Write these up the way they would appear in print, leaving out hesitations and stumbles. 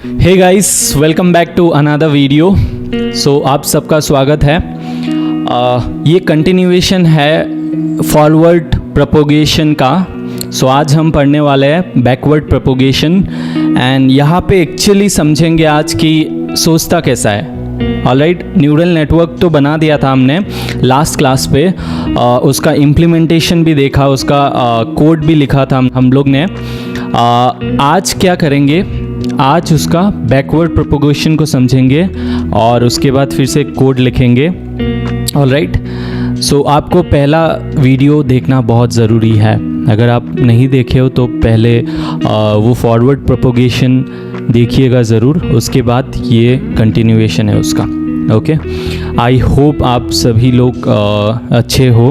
Hey guys, welcome back to another video. So आप सबका स्वागत है। ये कंटिन्यूएशन है फॉरवर्ड प्रोपोगेशन का। सो आज हम पढ़ने वाले हैं बैकवर्ड प्रोपोगेशन एंड यहाँ पे एक्चुअली समझेंगे आज की सोचता कैसा है। ऑलराइट, न्यूरल नेटवर्क तो बना दिया था हमने लास्ट क्लास पे, उसका इम्प्लीमेंटेशन भी देखा, उसका कोड भी लिखा था हम लोग ने। आज क्या करेंगे, आज उसका बैकवर्ड प्रोपोगेशन को समझेंगे और उसके बाद फिर से कोड लिखेंगे। ऑलराइट, सो आपको पहला वीडियो देखना बहुत ज़रूरी है। अगर आप नहीं देखे हो तो पहले वो फॉरवर्ड प्रोपोगेशन देखिएगा ज़रूर, उसके बाद ये कंटिन्यूएशन है उसका। ओके, आई होप आप सभी लोग अच्छे हो।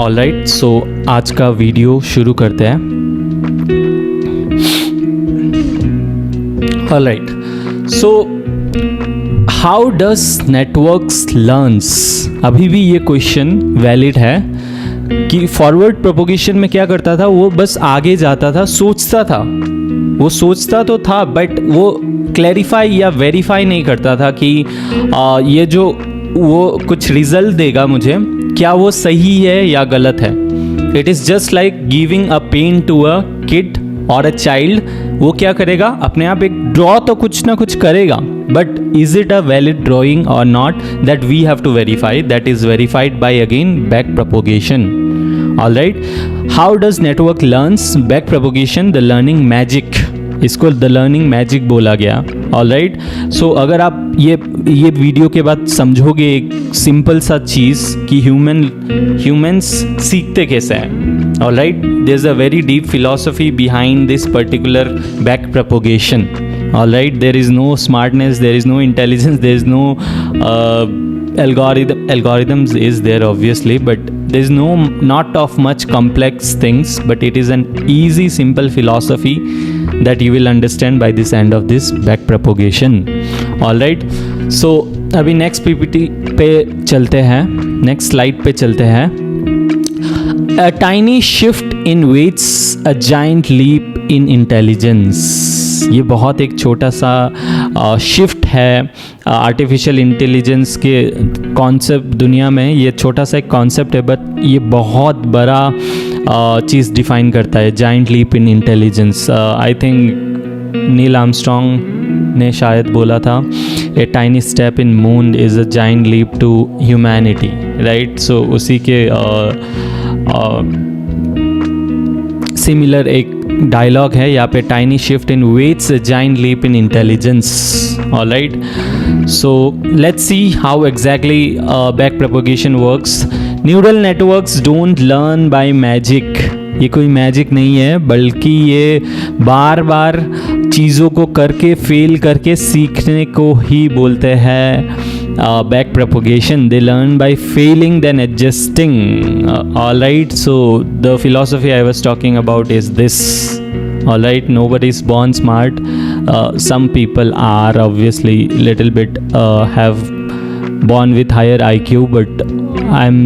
ऑलराइट, सो आज का वीडियो शुरू करते हैं। Alright, so how does networks learns. अभी भी ये क्वेश्चन वैलिड है कि फॉरवर्ड प्रोपोगेशन में क्या करता था, वो बस आगे जाता था, सोचता था, वो सोचता तो था बट वो क्लैरिफाई या वेरीफाई नहीं करता था कि ये जो वो कुछ रिजल्ट देगा मुझे, क्या वो सही है या गलत है। It is just like giving a pen to a kid और अ चाइल्ड। वो क्या करेगा, अपने आप एक ड्रॉ तो कुछ ना कुछ करेगा, but is it a valid drawing और not, that we have to verify. That is verified by again back propagation. Alright, how does network learns back propagation, the learning magic. इसको द लर्निंग मैजिक बोला गया। Alright, सो अगर आप ये video के बाद समझोगे एक सिंपल सा चीज़ कि ह्यूमंस सीखते कैसे हैं। Alright, there is a very deep philosophy behind this particular back propagation. Alright, there is no smartness, there is no intelligence, there is no algorithms is there obviously, but there is not of much complex things, but it is an easy simple philosophy that you will understand by this end of this back propagation. all right, so अभी next ppt पे चलते हैं, next slide पे चलते हैं। A tiny shift in weights, a giant leap in intelligence। ये बहुत एक छोटा सा शिफ्ट है आर्टिफिशियल इंटेलिजेंस के कॉन्सेप्ट दुनिया में। ये छोटा सा एक कॉन्सेप्ट है, बट ये बहुत बड़ा चीज़ डिफाइन करता है। Giant leap in intelligence, I think Neil Armstrong ने शायद बोला था, a tiny step in moon is a giant leap to humanity. Right, so उसी के सिमिलर एक डायलॉग है यहाँ पे, tiny shift in weights giant leap in intelligence. Alright, so let's see how exactly back propagation works. Neural networks don't learn by magic. ये कोई magic नहीं है, बल्कि ये बार बार चीज़ों को करके फेल करके सीखने को ही बोलते हैं back propagation. They learn by failing then adjusting. All right, so the philosophy I was talking about is this. All right, nobody is born smart. Some people are obviously little bit have born with higher IQ, but I'm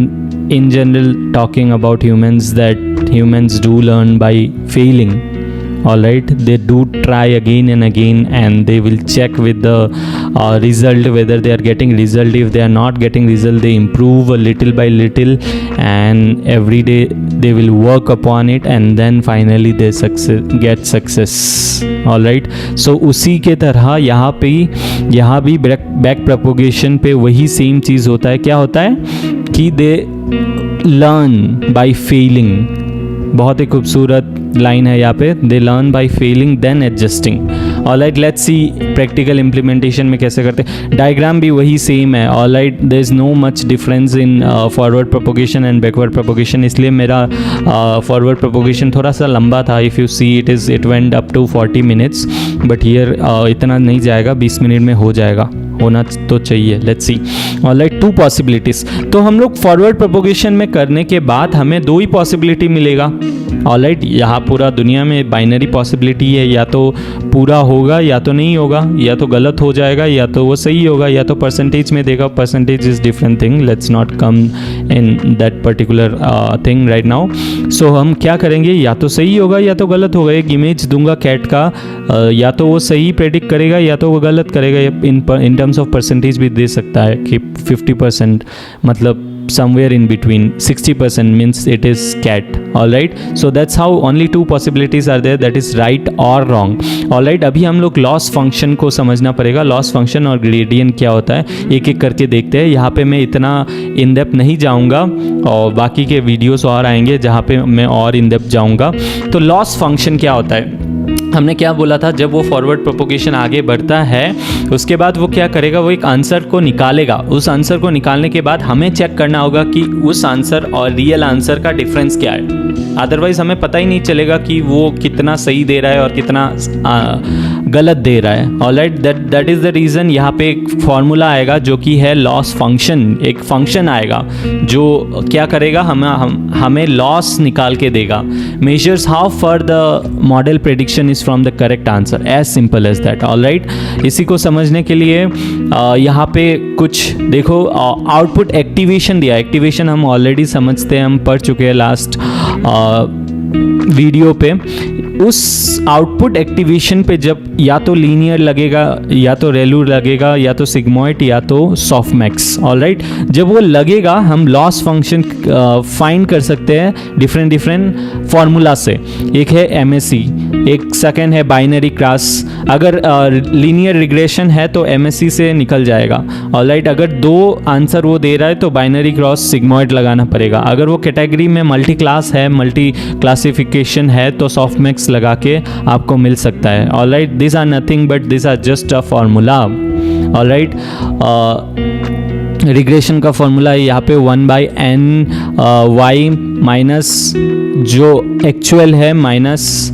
in general talking about humans, that humans do learn by failing. All right, they do try again and again, and they will check with the result whether they are getting result. If they are not getting result, they improve a little by little, and every day they will work upon it, and then finally they get success. All right, so उसी के तरह यहाँ भी back propagation पे वही same चीज़ होता है। क्या होता है कि दे लर्न बाय फेलिंग। बहुत ही खूबसूरत लाइन है यहाँ पे, they learn by failing then adjusting. Alright, let's see practical implementation में कैसे करते हैं। डायग्राम भी वही सेम है। Alright, there is no much difference in forward propagation and backward propagation. इसलिए मेरा फॉरवर्ड प्रोपोगेशन थोड़ा सा लंबा था। If you see it went up to 40 minutes, but here इतना नहीं जाएगा, 20 मिनट में हो जाएगा, होना तो चाहिए। Let's see. Alright, 2 possibilities. तो हम लोग फॉरवर्ड प्रोपोगेशन में करने के बाद हमें 2 ही पॉसिबिलिटी मिलेगा। ऑलराइट, यहाँ पूरा दुनिया में बाइनरी पॉसिबिलिटी है, या तो पूरा होगा या तो नहीं होगा, या तो गलत हो जाएगा या तो वो सही होगा, या तो परसेंटेज में देगा. Percentage is different thing, let's not come in that particular thing right now. So हम क्या करेंगे, या तो सही होगा या तो गलत होगा. एक इमेज दूंगा कैट का, या तो वो सही प्रेडिक्ट करेगा या तो वो गलत करेगा. इन टर्म्स ऑफ परसेंटेज भी दे सकता है कि 50%, मतलब somewhere in between. 60% means it is cat. All right, so that's how only two possibilities are there, that is right or wrong. All right, अभी हम लोग लॉस फंक्शन को समझना पड़ेगा. लॉस फंक्शन और ग्रेडियंट क्या होता है एक एक करके देखते हैं. यहाँ पे मैं इतना इन डेप्थ नहीं जाऊँगा, और बाकी के वीडियोस और आएंगे जहाँ पे मैं और इन डेप्थ जाऊँगा. तो लॉस फंक्शन क्या होता है, हमने क्या बोला था, जब वो फॉरवर्ड प्रोपोगेशन आगे बढ़ता है उसके बाद वो क्या करेगा, वो एक आंसर को निकालेगा. उस आंसर को निकालने के बाद हमें चेक करना होगा कि उस आंसर और रियल आंसर का डिफरेंस क्या है. अदरवाइज हमें पता ही नहीं चलेगा कि वो कितना सही दे रहा है और कितना गलत दे रहा है. Alright, that is the reason. यहाँ पे एक फॉर्मूला आएगा जो कि है लॉस फंक्शन. एक फंक्शन आएगा जो क्या करेगा, हमें लॉस निकाल के देगा. Measures how far the model prediction is from the correct answer, as simple as that. Alright, इसी को समझने के लिए यहाँ पे कुछ देखो, आउटपुट एक्टिवेशन दिया. एक्टिवेशन हम ऑलरेडी समझते हैं, हम पढ़ चुके हैं लास्ट वीडियो पे. उस आउटपुट एक्टिवेशन पे जब या तो लीनियर लगेगा या तो रेलू लगेगा या तो सिग्मॉइड या तो सॉफ्टमैक्स. ऑलराइट, जब वो लगेगा हम लॉस फंक्शन फाइंड कर सकते हैं डिफरेंट फार्मूला से. एक है MSE, एक सेकेंड है बाइनरी क्रॉस. अगर लीनियर रिग्रेशन है तो MSE से निकल जाएगा. ऑलराइट, अगर दो आंसर वो दे रहा है तो बाइनरी क्रॉस सिग्मॉइड लगाना पड़ेगा. अगर वो कैटेगरी में मल्टी क्लास है, मल्टी क्लासिफिकेशन है तो सॉफ्टमैक्स लगा के आपको मिल सकता है. Alright, this are nothing but this are just a formula. Alright, regression का फॉर्मूला है यहाँ पे 1/n y माइनस जो एक्चुअल है माइनस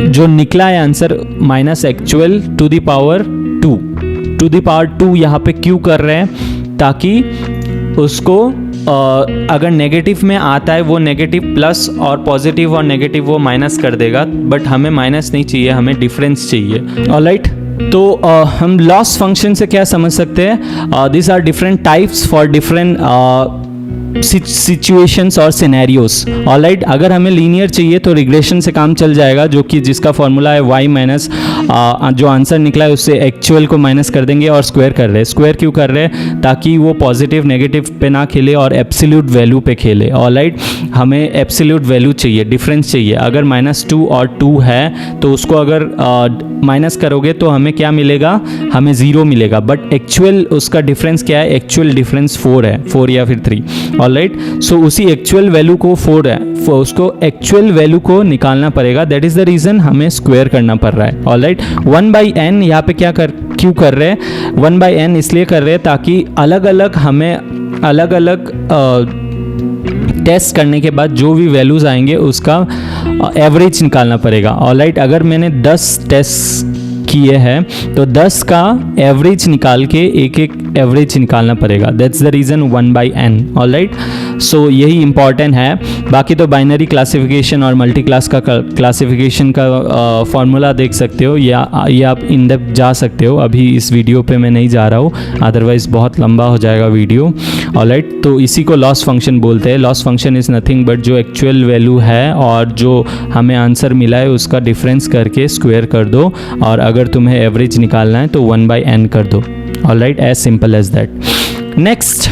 जो निकला है answer minus actual to the power 2 यहाँ पे क्यों कर रहे हैं, ताकि उसको अगर नेगेटिव में आता है वो नेगेटिव प्लस और पॉजिटिव और नेगेटिव वो माइनस कर देगा. बट हमें माइनस नहीं चाहिए, हमें डिफरेंस चाहिए. ऑलराइट, तो हम लॉस फंक्शन से क्या समझ सकते हैं, this are different types for different situations और सिनेरियोस. ऑलराइट, अगर हमें लीनियर चाहिए तो रिग्रेशन से काम चल जाएगा, जो कि जिसका फॉर्मूला है y माइनस जो आंसर निकला है उससे एक्चुअल को माइनस कर देंगे और स्क्वायर कर रहे हैं. स्क्वायर क्यों कर रहे हैं, ताकि वो पॉजिटिव नेगेटिव पे ना खेले और एब्सोल्यूट वैल्यू पे खेले. ऑलराइट, हमें एब्सोल्यूट वैल्यू चाहिए, डिफरेंस चाहिए. अगर -2 और 2 है तो उसको अगर माइनस करोगे तो हमें क्या मिलेगा, हमें 0 मिलेगा. बट एक्चुअल उसका डिफरेंस क्या है, एक्चुअल डिफरेंस 4 है, 4 या फिर 3. ऑलराइट, सो उसी एक्चुअल वैल्यू को 4 है, उसको एक्चुअल वैल्यू को निकालना पड़ेगा. दैट इज द रीजन हमें स्क्वायर करना पड़ रहा है. ऑलराइट, 1/n यहाँ पे क्यों कर रहे हैं, 1/n इसलिए कर रहे हैं ताकि हमें अलग अलग टेस्ट करने के बाद जो भी वैल्यूज़ आएंगे उसका एवरेज निकालना पड़ेगा. ऑलराइट, अगर मैंने 10 टेस्ट किए हैं तो 10 का एवरेज निकाल के एक एवरेज निकालना पड़ेगा. That's the reason 1/n. Alright, so यही इम्पॉर्टेंट है. बाकी तो बाइनरी क्लासिफिकेशन और मल्टी क्लास का क्लासिफिकेशन का फॉर्मूला देख सकते हो, या आप इन डेप्थ जा सकते हो. अभी इस वीडियो पे मैं नहीं जा रहा हूँ, अदरवाइज़ बहुत लंबा हो जाएगा वीडियो. ऑलराइट, तो इसी को लॉस फंक्शन बोलते हैं. Loss function is nothing but जो एक्चुअल वैल्यू है और जो हमें आंसर मिला है उसका डिफरेंस करके स्क्वायर कर दो, और अगर तुम्हें एवरेज निकालना है तो 1/n कर दो. Alright, as simple as that. Next,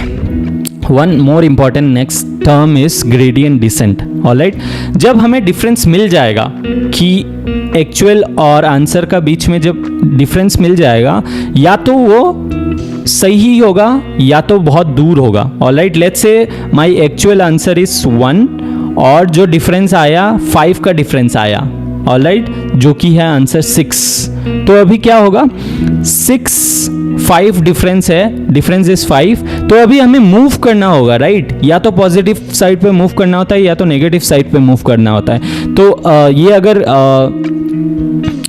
one more important next term is gradient descent. Alright, जब हमें डिफरेंस मिल जाएगा कि एक्चुअल और आंसर का बीच में जब डिफरेंस मिल जाएगा, या तो वो सही होगा या तो बहुत दूर होगा. Alright, let's say my actual answer is 1 और जो डिफरेंस आया 5 का डिफरेंस आया. ऑलराइट, जो कि है आंसर 6. तो अभी क्या होगा, 6-5 डिफरेंस है, डिफरेंस इज 5. तो अभी हमें मूव करना होगा. राइट, या तो पॉजिटिव साइड पे मूव करना होता है या तो नेगेटिव साइड पे मूव करना होता है. तो ये अगर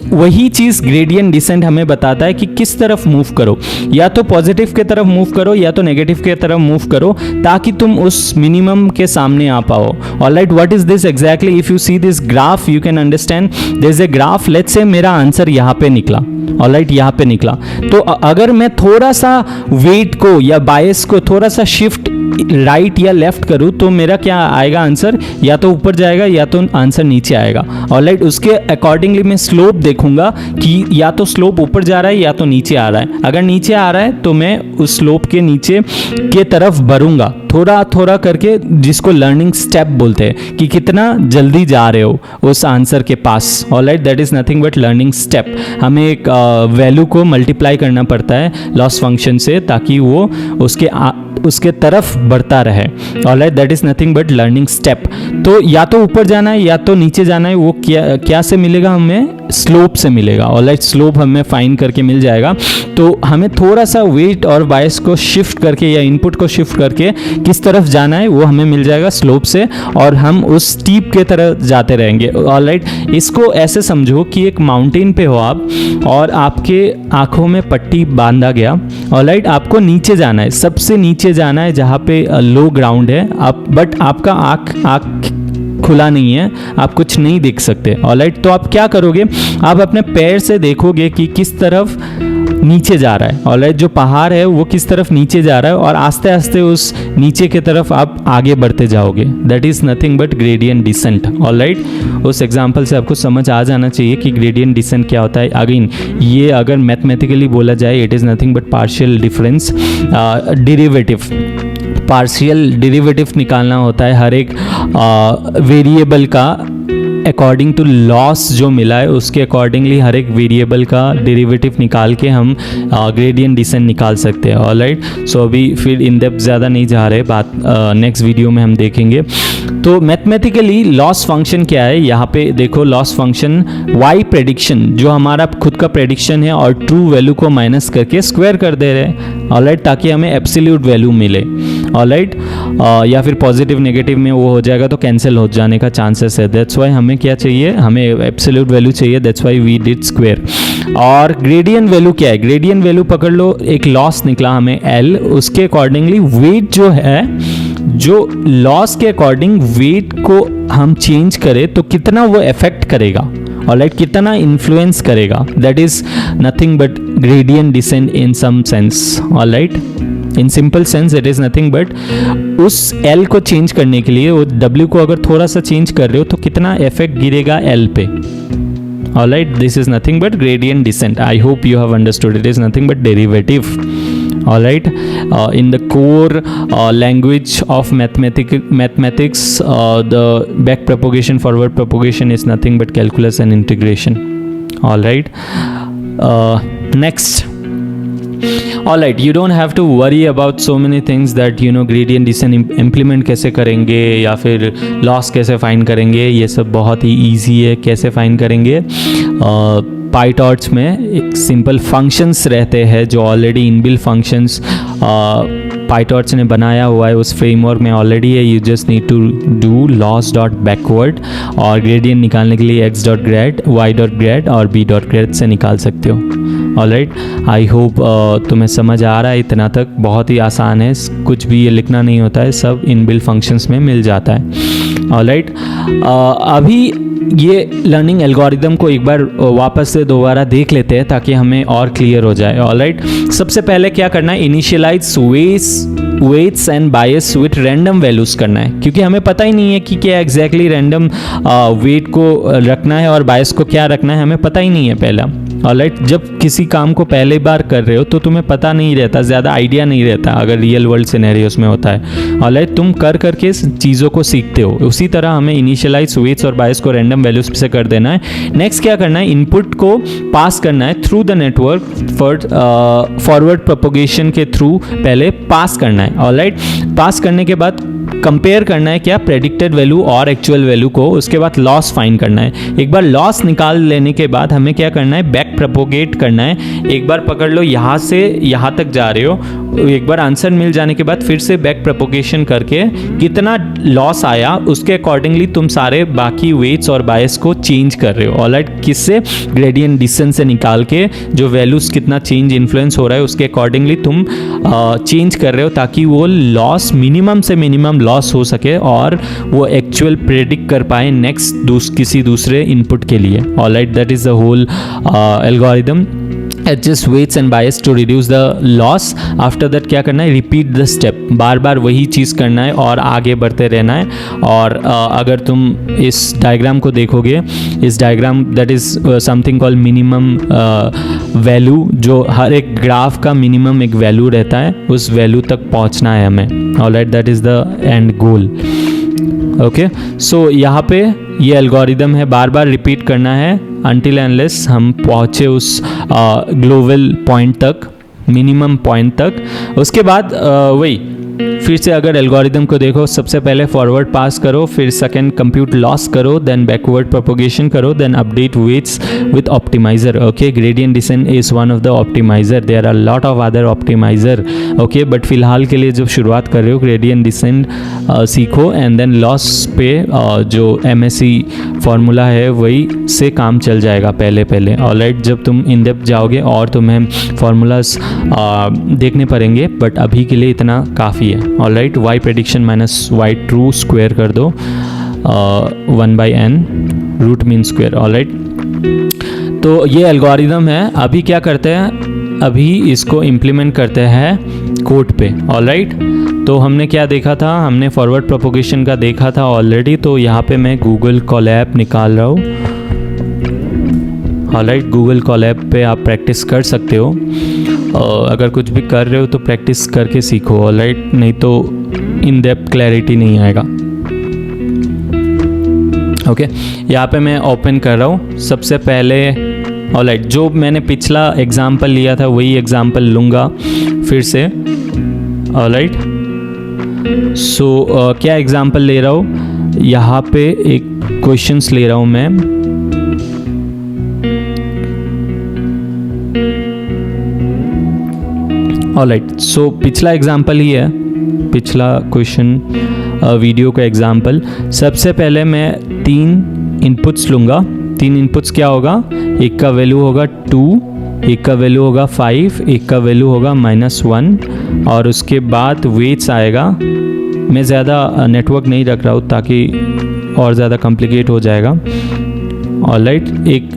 वही चीज़ ग्रेडियंट डिसेंट हमें बताता है कि किस तरफ मूव करो, या तो पॉजिटिव के तरफ मूव करो या तो नेगेटिव के तरफ मूव करो, ताकि तुम उस मिनिमम के सामने आ पाओ. Alright, what is this exactly? If you see this graph you can understand. There is a graph, let's say मेरा आंसर यहाँ पे निकला. ऑलराइट, यहाँ पे निकला. तो अगर मैं थोड़ा सा वेट को या बायस को थोड़ा सा शिफ्ट राइट या लेफ्ट करूँ तो मेरा क्या आएगा आंसर? या तो ऊपर जाएगा या तो आंसर नीचे आएगा. ऑलराइट, उसके अकॉर्डिंगली मैं स्लोप देखूंगा कि या तो स्लोप ऊपर जा रहा है या तो नीचे आ रहा है. अगर नीचे आ रहा है तो मैं उस स्लोप के नीचे के तरफ बढ़ूंगा थोड़ा थोड़ा करके, जिसको लर्निंग स्टेप बोलते हैं, कि कितना जल्दी जा रहे हो उस आंसर के पास. Alright, that is nothing but learning step. हमें एक वैल्यू को मल्टीप्लाई करना पड़ता है लॉस फंक्शन से, ताकि वो उसके तरफ बढ़ता रहे. Alright, that is nothing but learning step. तो या तो ऊपर जाना है या तो नीचे जाना है. वो क्या से मिलेगा? हमें स्लोप से मिलेगा. ऑलराइट, स्लोप हमें फाइंड करके मिल जाएगा. तो हमें थोड़ा सा वेट और बायस को शिफ्ट करके या इनपुट को शिफ्ट करके किस तरफ जाना है वो हमें मिल जाएगा स्लोप से, और हम उस स्टीप के तरफ जाते रहेंगे. ऑलराइट, इसको ऐसे समझो कि एक माउंटेन पे हो आप और आपके आंखों में पट्टी बांधा गया. ऑलराइट, आपको नीचे जाना है, सबसे नीचे जाना है जहाँ पे लो ग्राउंड है. बट आपका आँख खुला नहीं है, आप कुछ नहीं देख सकते. ऑलराइट, तो आप क्या करोगे? आप अपने पैर से देखोगे कि किस तरफ नीचे जा रहा है. ऑलराइट, जो पहाड़ है वो किस तरफ नीचे जा रहा है, और आस्ते आस्ते उस नीचे की तरफ आप आगे बढ़ते जाओगे. That is nothing but gradient descent. Alright, उस एग्जांपल से आपको समझ आ जाना चाहिए कि ग्रेडियंट डिसेंट क्या होता है. अगेन, ये अगर मैथमेटिकली बोला जाए, it is nothing but partial difference derivative. Partial derivative निकालना होता है हर एक वेरिएबल का अकॉर्डिंग टू लॉस जो मिला है उसके अकॉर्डिंगली हर एक वेरिएबल का डेरिवेटिव निकाल के हम ग्रेडियंट डिसेंट निकाल सकते हैं. ऑलराइट, सो अभी फिर इन डेप्थ ज़्यादा नहीं जा रहे, बात नेक्स्ट वीडियो में हम देखेंगे. तो मैथमेटिकली लॉस फंक्शन क्या है? यहाँ पे देखो, लॉस फंक्शन वाई प्रेडिक्शन, जो हमारा खुद का प्रेडिक्शन है, और ट्रू वैल्यू को माइनस करके स्क्वायर कर दे रहे हैं. ऑलराइट, ताकि हमें एब्सोल्यूट वैल्यू मिले. ऑलराइट, या फिर पॉजिटिव नेगेटिव में वो हो जाएगा तो कैंसिल हो जाने का चांसेस है. दैट्स वाई हमें क्या चाहिए? हमें एब्सोल्यूट वैल्यू चाहिए. That's why we did square. और ग्रेडियंट वैल्यू क्या है? ग्रेडियंट वैल्यू पकड़ लो, एक लॉस निकला हमें L, उसके अकॉर्डिंगली वेट जो है, जो लॉस के अकॉर्डिंग वेट को हम चेंज करें तो कितना वो इफेक्ट करेगा. ऑलराइट, कितना इन्फ्लुएंस करेगा. That is nothing but gradient descent in some sense. Alright, in simple sense it is nothing but उस L को चेंज करने के लिए वो W को अगर थोड़ा सा चेंज कर रहे हो तो कितना इफेक्ट गिरेगा L पे. Alright, this is nothing but gradient descent. I hope you have understood. It is nothing but derivative. Alright, in the core language of mathematics, the back propagation, forward propagation is nothing but calculus and integration. Alright, next. Alright, you don't have to worry about so many things that gradient descent implement कैसे करेंगे या फिर loss कैसे find करेंगे. ये सब बहुत ही easy है. कैसे find करेंगे? PyTorch में एक सिंपल फंक्शंस रहते हैं जो ऑलरेडी इनबिल्ट फंक्शंस PyTorch ने बनाया हुआ है, उस फ्रेमवर्क में ऑलरेडी है. You just need to do loss dot backward, और ग्रेडियंट निकालने के लिए x dot grad, y dot grad और b डॉट ग्रेड से निकाल सकते हो. ऑलराइट, आई होप तुम्हें समझ आ रहा है. इतना तक बहुत ही आसान है, कुछ भी ये लिखना नहीं होता है, सब इनबिल्ट फंक्शंस में मिल जाता है. ऑलराइट, अभी ये लर्निंग एल्गोरिदम को एक बार वापस से दोबारा देख लेते हैं ताकि हमें और क्लियर हो जाए. ऑलराइट, सबसे पहले क्या करना है? Initialise weights and bias with random values करना है, क्योंकि हमें पता ही नहीं है कि क्या एग्जैक्टली रैंडम वेट को रखना है और बायस को क्या रखना है, हमें पता ही नहीं है पहला. ऑलराइट, जब किसी काम को पहले बार कर रहे हो तो तुम्हें पता नहीं रहता, ज़्यादा आइडिया नहीं रहता अगर रियल वर्ल्ड सिनेरियोस में होता है. ऑलराइट, तुम कर करके चीज़ों को सीखते हो. उसी तरह हमें इनिशियलाइज वेट्स और बायस को रैंडम वैल्यूज से कर देना है. नेक्स्ट क्या करना है? इनपुट को पास करना है through the network. Forward propagation के थ्रू पहले पास करना है. ऑलराइट, पास करने के बाद कंपेयर करना है क्या? प्रेडिक्टेड वैल्यू और एक्चुअल वैल्यू को. उसके बाद लॉस फाइंड करना है. एक बार लॉस निकाल लेने के बाद हमें क्या करना है? बैक प्रोपोगेट करना है. एक बार पकड़ लो, यहाँ से यहाँ तक जा रहे हो, एक बार आंसर मिल जाने के बाद फिर से बैक प्रोपोगेशन करके कितना लॉस आया उसके अकॉर्डिंगली तुम सारे बाकी वेट्स और बायस को चेंज कर रहे हो। ऑलराइट, किससे? ग्रेडियंट डिसेंट से निकाल के जो वैल्यूज कितना चेंज इन्फ्लुएंस हो रहा है उसके अकॉर्डिंगली तुम चेंज कर रहे हो, ताकि वो लॉस मिनिमम से मिनिमम लॉस हो सके और वो एक्चुअल प्रेडिक्ट कर पाए नेक्स्ट किसी दूसरे इनपुट के लिए। Alright, that is the whole algorithm. Adjust weights and bias to reduce the loss. After that क्या करना है? रिपीट द स्टेप, बार बार वही चीज़ करना है और आगे बढ़ते रहना है। और अगर तुम इस डायग्राम को देखोगे, इस diagram that is something called minimum value, जो हर एक ग्राफ का मिनिमम एक वैल्यू रहता है, उस वैल्यू तक पहुंचना है हमें। Alright, that is the end goal. Okay, so यहाँ पे ये एल्गोरिदम है, बार बार रिपीट करना है अनटिल अनलेस हम पहुँचे उस ग्लोबल पॉइंट तक, मिनिमम पॉइंट तक। उसके बाद वही फिर से अगर एल्गोरिदम को देखो, सबसे पहले फॉरवर्ड पास करो, फिर सेकंड कंप्यूट लॉस करो, देन बैकवर्ड प्रोपोगेशन करो, then update weights with optimiser. Okay, gradient descent is one of the optimiser, there are lot of other optimiser. Okay, but फिलहाल के लिए जब शुरुआत कर रहे हो ग्रेडियंट डिसेंट सीखो, एंड देन लॉस पे जो MSE फार्मूला है वही से काम चल जाएगा पहले। ऑलराइट, जब तुम इन डेप्थ जाओगे और तुम्हें फार्मूलाज देखने पड़ेंगे, बट अभी के लिए इतना काफ़ी है। Alright, y prediction minus y true square कर दो 1/n root mean square. Alright, तो ये एल्गोरिदम है। अभी क्या करते हैं? अभी इसको इम्प्लीमेंट करते हैं कोड पे। ऑलराइट, तो हमने क्या देखा था? हमने फॉरवर्ड प्रोपोगेशन का देखा था ऑलरेडी। तो यहाँ पे मैं गूगल कोलैब निकाल रहा हूँ। ऑलराइट, गूगल कोलैब पे आप प्रैक्टिस कर सकते हो। अगर कुछ भी कर रहे हो तो प्रैक्टिस करके सीखो। ऑलराइट, नहीं तो इन डेप्थ क्लैरिटी नहीं आएगा। ओके, यहाँ पे मैं ओपन कर रहा हूँ। सबसे पहले ऑलराइट, जो मैंने पिछला एग्जाम्पल लिया था वही एग्जाम्पल लूँगा फिर से। ऑलराइट, सो क्या एग्जाम्पल ले रहा हूँ? यहाँ पे एक क्वेश्चंस ले रहा हूँ मैं। ऑलराइट, सो पिछला एग्जाम्पल ही है, पिछला क्वेश्चन वीडियो का एग्जाम्पल। सबसे पहले मैं 3 इनपुट्स लूँगा। 3 इनपुट्स क्या होगा? एक का वैल्यू होगा 2, एक का वैल्यू होगा 5, एक का वैल्यू होगा -1, और उसके बाद वेट्स आएगा। मैं ज़्यादा नेटवर्क नहीं रख रहा हूँ ताकि और ज़्यादा कॉम्प्लिकेट हो जाएगा। ऑलराइट, एक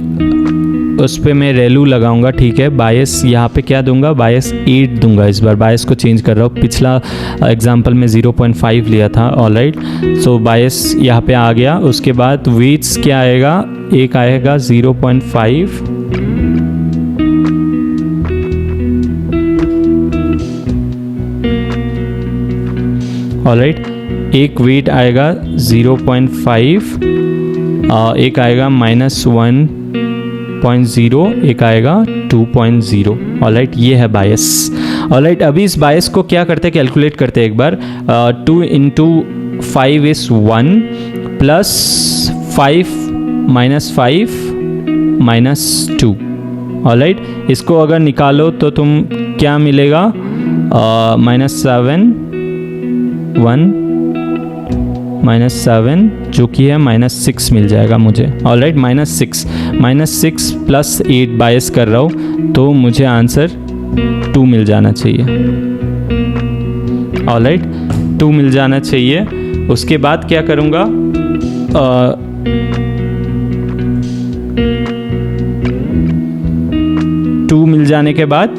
उस पर मैं रेलू लगाऊंगा, ठीक है। बायस यहाँ पे क्या दूंगा? बायस 8 दूंगा। इस बार बायस को चेंज कर रहा हूँ। पिछला एग्जांपल में 0.5 लिया था। ऑलराइट, सो बायस यहाँ पे आ गया। उसके बाद वेट्स क्या आएगा? एक आएगा 0.5, ऑलराइट, एक वेट आएगा 0.5, एक आएगा -1.0, एक आएगा 2.0। ऑलराइट, ये है बायस। ऑलराइट, अभी इस बायस को क्या करते हैं? कैलकुलेट करते हैं एक बार। 2 × 5 इज 1, प्लस 5 -5 -2। ऑलराइट, इसको अगर निकालो तो तुम क्या मिलेगा? -7 1 -7 जो कि है -6 मिल जाएगा मुझे। ऑलराइट, -6 प्लस 8 बायस कर रहा हूँ तो मुझे आंसर 2 मिल जाना चाहिए। ऑलराइट, 2 मिल जाना चाहिए। उसके बाद क्या करूँगा? 2 मिल जाने के बाद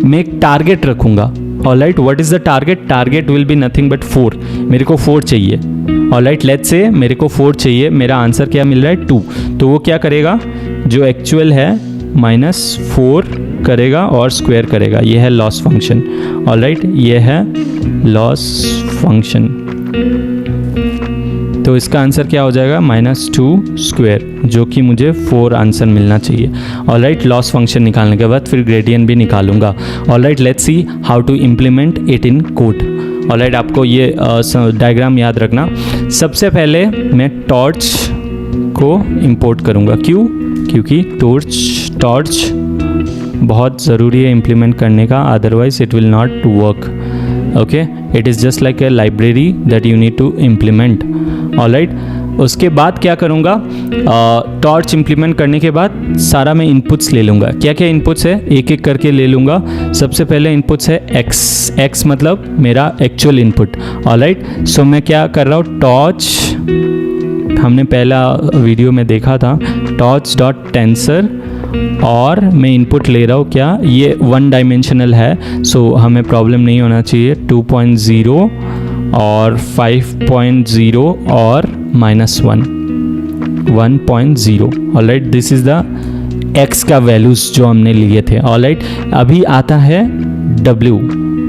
मैं एक टारगेट रखूँगा। Alright, what is the target? Target will be nothing but 4। मेरे को 4 चाहिए। ऑलराइट, लेट्स से मेरे को 4 चाहिए। मेरा आंसर क्या मिल रहा है? 2। तो वो क्या करेगा? जो एक्चुअल है -4 करेगा और स्क्वायर करेगा। ये है लॉस फंक्शन। ऑलराइट, ये है लॉस फंक्शन। तो इसका आंसर क्या हो जाएगा? -2 स्क्वायर, जो कि मुझे 4 आंसर मिलना चाहिए। ऑलराइट, लॉस फंक्शन निकालने के बाद फिर ग्रेडियंट भी निकालूंगा। Alright, let's see how to implement it in code. Alright, आपको ये डायग्राम याद रखना। सबसे पहले मैं टॉर्च को इंपोर्ट करूंगा। क्यों? क्योंकि टॉर्च बहुत ज़रूरी है इम्प्लीमेंट करने का, otherwise it will not work. Okay, it is just like a library that you need to implement. Alright, उसके बाद क्या करूँगा, टॉर्च इम्प्लीमेंट करने के बाद सारा मैं इनपुट्स ले लूँगा. क्या क्या इनपुट्स है एक एक करके ले लूँगा. सबसे पहले इनपुट्स है एक्स मतलब मेरा एक्चुअल इनपुट. ऑलराइट, सो मैं क्या कर रहा हूँ, टॉर्च, हमने पहला वीडियो में देखा था, टॉर्च डॉट टेंसर, और मैं इनपुट ले रहा हूँ क्या, ये 1 डायमेंशनल है, सो हमें प्रॉब्लम नहीं होना चाहिए. 2.0 और 5.0 और -1, 1.0. Alright, this is the x का वैल्यूज़ जो हमने लिए थे. ऑलराइट, अभी आता है W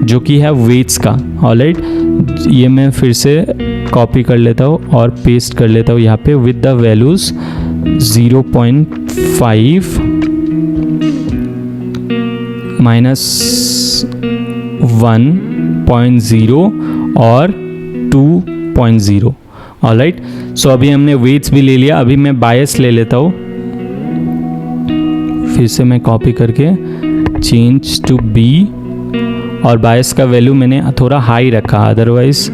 जो कि है वेट्स का. ऑलराइट, ये मैं फिर से कॉपी कर लेता हूँ और पेस्ट कर लेता हूँ यहाँ पे विद द वैल्यूज़ 0.5 -1.0 और 2.0. ऑलराइट, सो अभी हमने वेट्स भी ले लिया. अभी मैं बायस ले लेता हूँ, फिर से मैं कॉपी करके चेंज टू बी, और बायस का वैल्यू मैंने थोड़ा हाई रखा, अदरवाइज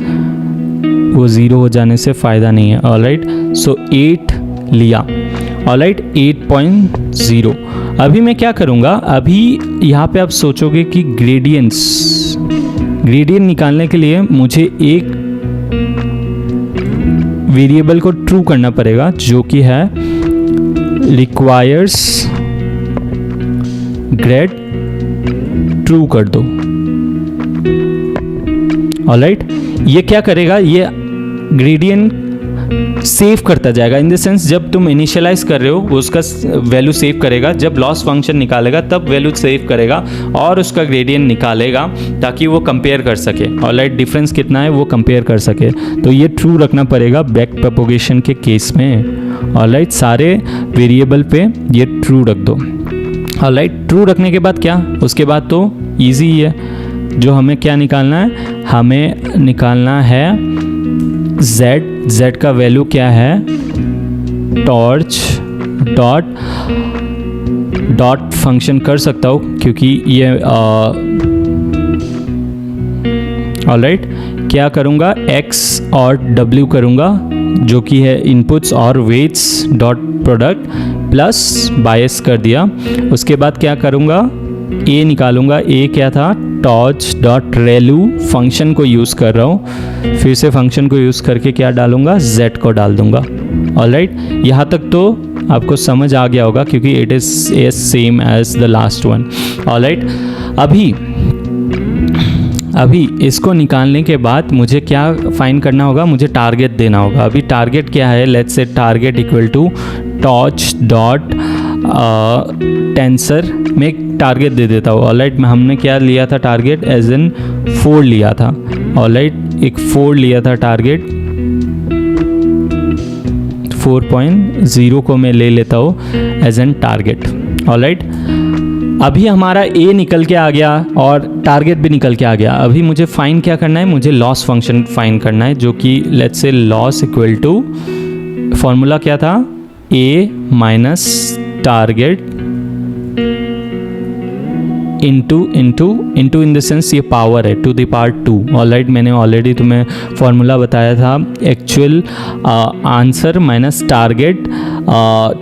वो 0 हो जाने से फ़ायदा नहीं है. ऑलराइट, सो 8 लिया. ऑलराइट, 8.0. अभी मैं क्या करूँगा, अभी यहाँ पे आप सोचोगे कि ग्रेडियंट निकालने के लिए मुझे एक वेरिएबल को ट्रू करना पड़ेगा जो कि है रिक्वायर्स ग्रेड ट्रू कर दो. ऑलराइट, ये क्या करेगा, ये ग्रेडियंट सेव करता जाएगा. इन द सेंस जब तुम इनिशियलाइज कर रहे हो वो उसका वैल्यू सेव करेगा, जब लॉस फंक्शन निकालेगा तब वैल्यू सेव करेगा और उसका ग्रेडियंट निकालेगा ताकि वो कंपेयर कर सके. ऑलराइट, डिफरेंस कितना है वो कंपेयर कर सके. तो ये ट्रू रखना पड़ेगा बैक प्रोपोगेशन के केस में. ऑलराइट, सारे वेरिएबल पे ये ट्रू रख दो. ऑलराइट, ट्रू रखने के बाद क्या, उसके बाद तो ईजी ही है. जो हमें क्या निकालना है, हमें निकालना है z का वैल्यू क्या है, टॉर्च डॉट फंक्शन कर सकता हूँ क्योंकि ये ऑलराइट, क्या करूँगा, x और w करूँगा जो कि है इनपुट्स और वेट्स डॉट प्रोडक्ट प्लस बायस कर दिया. उसके बाद क्या करूँगा, a निकालूंगा. a क्या था, टॉर्च डॉट रेलू फंक्शन को यूज़ कर रहा हूँ, फिर से फंक्शन को यूज़ करके क्या डालूंगा, z को डाल दूंगा. ऑलराइट, यहाँ तक तो आपको समझ आ गया होगा क्योंकि it is same as the last one. Alright, अभी इसको निकालने के बाद मुझे क्या फाइंड करना होगा, मुझे टारगेट देना होगा. अभी टारगेट क्या है, let's say target equal to torch dot tensor में एक टारगेट दे देता हूँ. ऑलराइट, हमने क्या लिया था टारगेट, एज इन 4 लिया था. ऑलराइट, एक 4 लिया था टारगेट, 4.0 को मैं ले लेता हूँ एज एन टारगेट. ऑलराइट, अभी हमारा a निकल के आ गया और टारगेट भी निकल के आ गया. अभी मुझे फाइंड क्या करना है, मुझे लॉस फंक्शन फाइंड करना है जो कि let's say loss equal to, formula क्या था, a minus target into in the sense ये पावर है टू द पावर 2. ऑलराइट, मैंने ऑलरेडी तुम्हें फॉर्मूला बताया था, actual answer minus target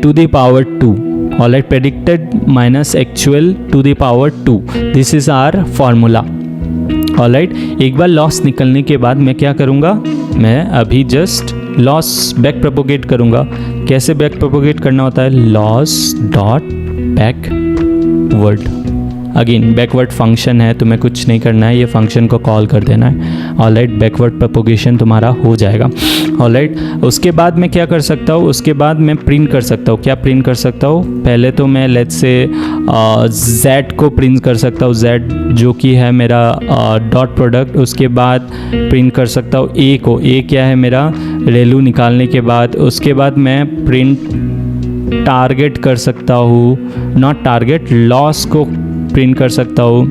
to the power 2. Alright, predicted minus actual to the power 2, this is our formula. Alright, एक बार loss निकलने के बाद मैं क्या करूँगा, मैं अभी जस्ट लॉस बैक प्रोपोगेट करूँगा. कैसे बैक प्रोपोगेट करना होता है, loss dot backward. Again backward function है, तुम्हें कुछ नहीं करना है, ये फंक्शन को कॉल कर देना है. ऑलराइट, बैकवर्ड प्रोपोगेशन तुम्हारा हो जाएगा. ऑलराइट, उसके बाद मैं क्या कर सकता हूँ, उसके बाद मैं प्रिंट कर सकता हूँ. क्या प्रिंट कर सकता हूँ, पहले तो मैं लेट्स से z को प्रिंट कर सकता हूँ, z जो कि है मेरा डॉट प्रोडक्ट. उसके बाद प्रिंट कर सकता हूँ a को, a क्या है मेरा रेलू निकालने के बाद. उसके बाद मैं प्रिंट टारगेट कर सकता हूँ, नॉट टारगेट, लॉस को प्रिंट कर सकता हूँ.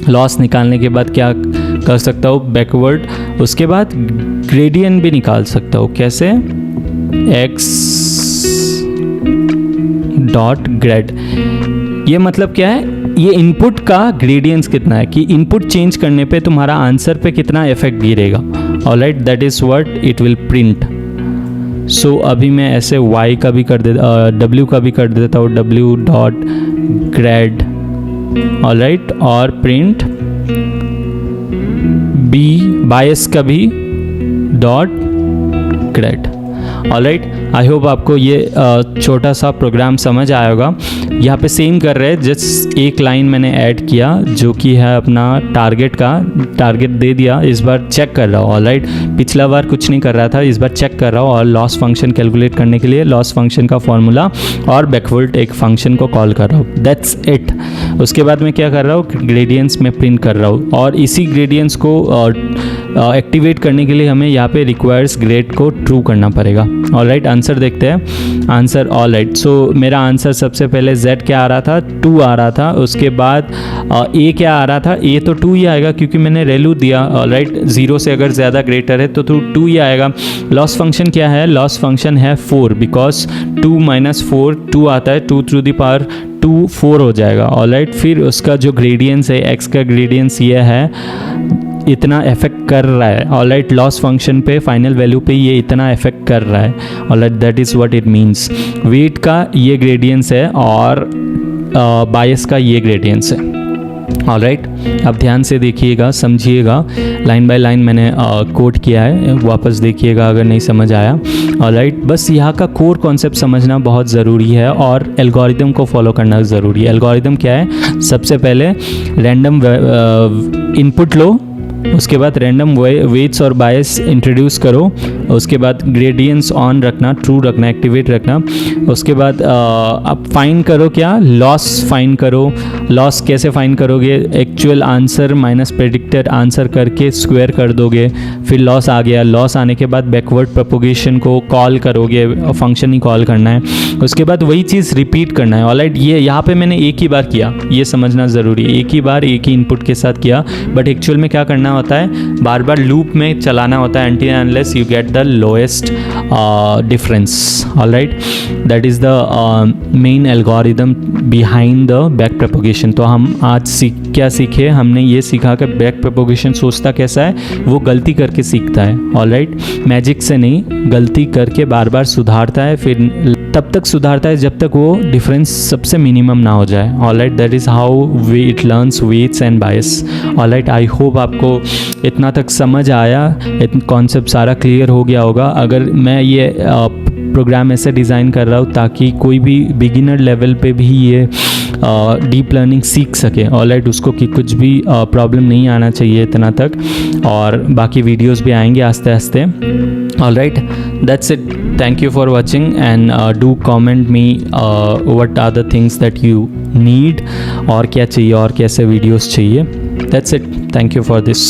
लॉस निकालने के बाद क्या कर सकता हूँ, बैकवर्ड. उसके बाद ग्रेडियंट भी निकाल सकता हूँ. कैसे, x डॉट ग्रेड. ये मतलब क्या है, ये इनपुट का ग्रेडियंस कितना है, कि इनपुट चेंज करने पे तुम्हारा आंसर पे कितना इफेक्ट गिरेगा। Alright, that is what it will print. So अभी मैं ऐसे y का भी कर देता, w का भी कर देता हूँ, w डॉट ग्रेड। ऑलराइट, और प्रिंट b बायस का भी dot grade. Alright, I hope आपको ये छोटा सा प्रोग्राम समझ आया होगा। यहाँ पे सेम कर रहे हैं, जस्ट एक लाइन मैंने ऐड किया जो कि है अपना टारगेट का, टारगेट दे दिया। इस बार चेक कर रहा हूँ। ऑलराइट, पिछला बार कुछ नहीं कर रहा था, इस बार चेक कर रहा हूँ। और लॉस फंक्शन कैलकुलेट करने के लिए लॉस फंक्शन का फॉर्मूला और बैकवर्ड एक फंक्शन को कॉल कर रहा हूँ। That's it. उसके बाद मैं क्या कर रहा हूँ, ग्रेडियंट्स में प्रिंट कर रहा हूँ। और इसी ग्रेडियंट्स को एक्टिवेट करने के लिए हमें यहाँ पे रिक्वायर्स ग्रेड को ट्रू करना पड़ेगा। ऑलराइट, आंसर देखते हैं। आंसर, ऑलराइट, सो मेरा आंसर सबसे पहले z क्या आ रहा था, 2 आ रहा था। उसके बाद a क्या आ रहा था, a तो 2 ही आएगा क्योंकि मैंने वैल्यू दिया। ऑलराइट, 0 से अगर ज़्यादा ग्रेटर है तो 2 ही आएगा। लॉस फंक्शन क्या है, लॉस फंक्शन है 4, बिकॉज 2 - 4 2 आता है, 2 टू द पावर 2 4 हो जाएगा। ऑलराइट, फिर उसका जो ग्रेडियंस है, x का ग्रेडियंस ये है, इतना इफेक्ट कर रहा है। ऑलराइट, लॉस फंक्शन पे फाइनल वैल्यू पे ये इतना इफेक्ट कर रहा है। Alright, that is what it means. Weight का ये ग्रेडियंस है और बायस का ये ग्रेडियंस है। ऑलराइट, अब ध्यान से देखिएगा, समझिएगा। लाइन बाय लाइन मैंने कोड किया है, वापस देखिएगा अगर नहीं समझ आया। ऑलराइट, बस यहाँ का कोर कॉन्सेप्ट समझना बहुत ज़रूरी है और एल्गोरिदम को फॉलो करना ज़रूरी है। एल्गोरिदम क्या है, सबसे पहले रैंडम इनपुट लो, उसके बाद रैंडम वेट्स और बायस इंट्रोड्यूस करो, उसके बाद ग्रेडियंट्स ऑन रखना, ट्रू रखना, एक्टिवेट रखना। उसके बाद आप फाइंड करो, क्या लॉस फाइंड करो। लॉस कैसे फाइंड करोगे, actual answer minus predicted answer करके स्क्वायर कर दोगे, फिर लॉस आ गया। लॉस आने के बाद बैकवर्ड प्रोपोगेशन को कॉल करोगे, फंक्शन ही कॉल करना है। उसके बाद वही चीज़ रिपीट करना है। ऑलराइट, ये यहाँ पे मैंने एक ही बार किया, ये समझना ज़रूरी है। एक ही बार एक ही इनपुट के साथ किया, बट एक्चुअल में क्या करना होता है, बार बार लूप में चलाना होता है until unless you get the lowest difference. All right, that is the main algorithm behind the back propagation. तो हम आज क्या सीखे, हमने ये सीखा कि बैक प्रोपोगेशन सोचता कैसा है, वो गलती करके सीखता है। ऑलराइट, मैजिक से नहीं, गलती करके बार बार सुधारता है, फिर तब तक सुधारता है जब तक वो डिफरेंस सबसे मिनिमम ना हो जाए। Alright, that is how it learns weights and bias. Alright, I hope आपको इतना तक समझ आया, कॉन्सेप्ट सारा क्लियर हो गया होगा। अगर मैं ये प्रोग्राम ऐसे डिज़ाइन कर रहा हूँ ताकि कोई भी बिगिनर लेवल पे भी ये डीप लर्निंग सीख सके। ऑलराइट, उसको कि कुछ भी प्रॉब्लम नहीं आना चाहिए इतना तक, और बाकी वीडियोस भी आएंगे आस्ते आस्ते। Alright, that's it. Thank you for watching and do comment me what are the things that you need, और क्या चाहिए और कैसे वीडियोस चाहिए। That's it. Thank you for this.